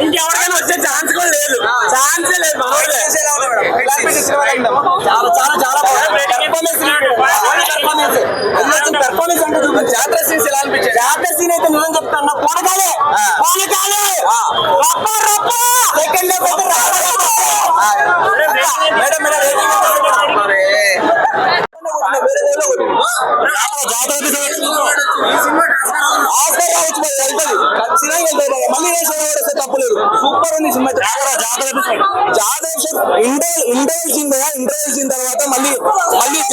ఇంకెవరికైనా వచ్చే ఛాన్స్ కూడా లేదు, ఛాన్సే లేదు. చాలా చాలా చాలా పెర్ఫార్మెన్స్ అంటే జాతర సీన్స్ ఎలా అనిపించాయి? జాతర సీన్ అయితే నేను చెప్తాను, పోనకాలే సెకండ్ తప్పలేదు. సూపర్ ఉంది సినిమా. ఇంటర్వెల్ సీన్ తర్వాత మళ్ళీ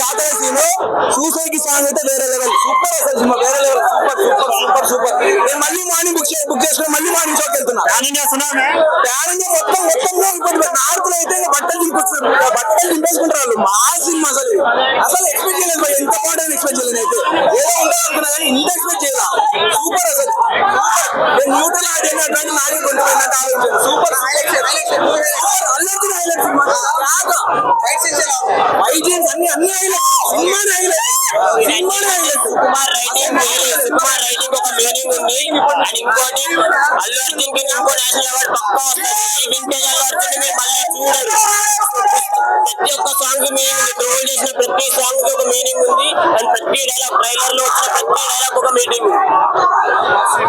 జాతర సీన్ సూసైడ్ కి సాంగ్ అయితే వేరే లెవెల్. సూపర్ అసలు సినిమా, వేరే level. Super super super super. నేను మళ్ళీ మార్నింగ్ బుక్ చేసుకుని మళ్ళీ మార్నింగ్ షోకి వెళ్తున్నా. మొత్తం నార్త్ లో అయితే బట్టలు దింపేసుకుంటారు వాళ్ళు. మా సినిమా అసలు ఎక్స్పెక్ట్ చేయలేదు, ఎంత బాగుంటుంది ఎక్స్పెక్ట్ చేయలేదు. అయితే ఏదో ఉండాలి అనుకున్నా కానీ ఇంత ఎక్స్పెక్ట్ చేయాల. సూపర్ అసలు. నేను న్యూట్రల్ ఆడియన్ అట్లాంటి నాడే కొంటున్నాను ఆలోచించాను. సూపర్ అన్ని సుకుమార్ రైటింగ్ ఒక మీనింగ్ ఉంది. అండ్ ఇంకోటి అల్లు అర్జున్ కి ఇంకో నేషనల్ అవార్డు పక్కా వస్తుంది. వింటేజ్ అల్లు అర్జున్ మీరు మళ్ళీ చూడరు.